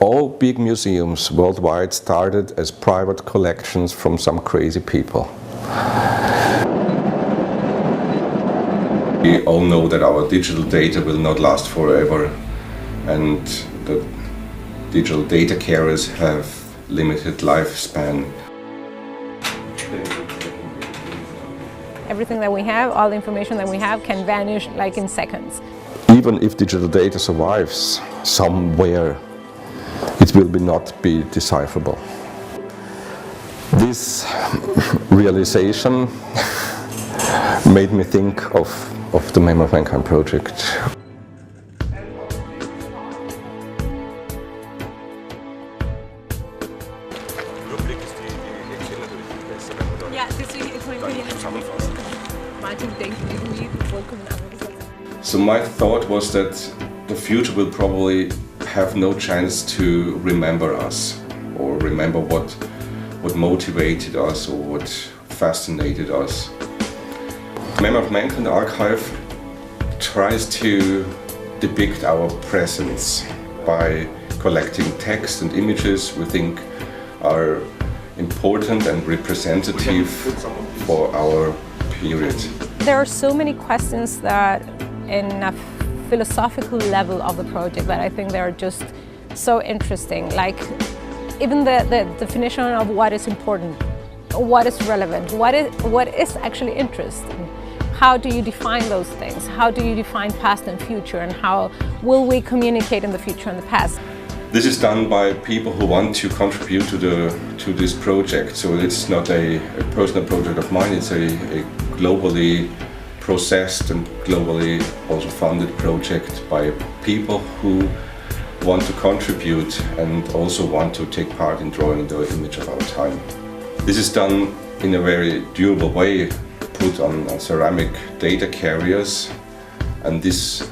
All big museums worldwide started as private collections from some crazy people. We all know that our digital data will not last forever, and the digital data carriers have limited lifespan. Everything that we have, all the information that we have, can vanish like in seconds. Even if digital data survives somewhere, it will not be decipherable. This realization made me think of the Memory of Mankind project. So my thought was that the future will probably have no chance to remember us, or remember what motivated us or what fascinated us. The Memory of Mankind archive tries to depict our presence by collecting text and images we think are important and representative for our period. There are so many questions that in a philosophical level of the project that I think they're just so interesting. Like even the definition of what is important, what is relevant, what is actually interesting. How do you define those things? How do you define past and future, and how will we communicate in the future and the past? This is done by people who want to contribute to this project. So it's not a personal project of mine, it's a globally processed and globally also funded project by people who want to contribute and also want to take part in drawing the image of our time. This is done in a very durable way, put on ceramic data carriers, and these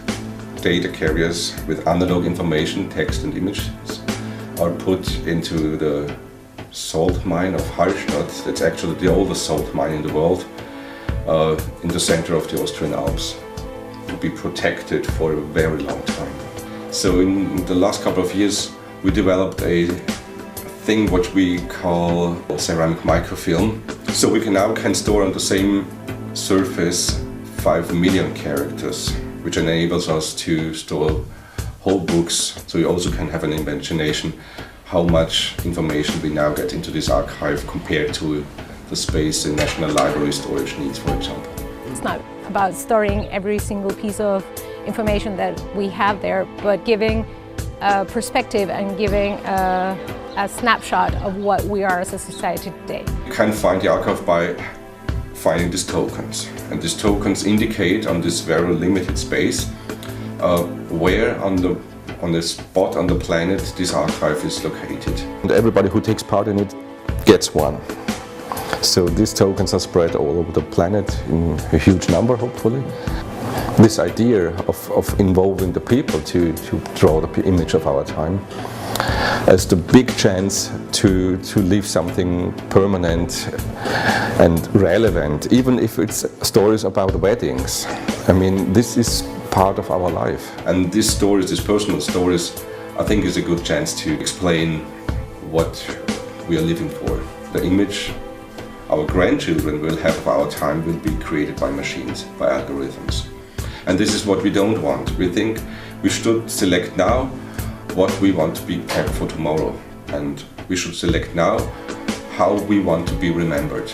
data carriers with analog information, text and images, are put into the salt mine of Hallstatt. That's actually the oldest salt mine in the world, in the center of the Austrian Alps, to be protected for a very long time. So in the last couple of years we developed a thing what we call ceramic microfilm. So we now can store on the same surface 5 million characters, which enables us to store whole books. So you also can have an imagination how much information we now get into this archive compared to the space in National Library storage needs, for example. It's not about storing every single piece of information that we have there, but giving a perspective and giving a snapshot of what we are as a society today. You can find the archive by finding these tokens, and these tokens indicate on this very limited space where on the spot on the planet this archive is located. And everybody who takes part in it gets one. So these tokens are spread all over the planet in a huge number, hopefully. This idea of involving the people to draw the image of our time as the big chance to leave something permanent and relevant, even if it's stories about weddings. I mean, this is part of our life. And these stories, these personal stories, I think is a good chance to explain what we are living for. The image our grandchildren will have of our time will be created by machines, by algorithms. And this is what we don't want. We think we should select now what we want to be kept for tomorrow. And we should select now how we want to be remembered.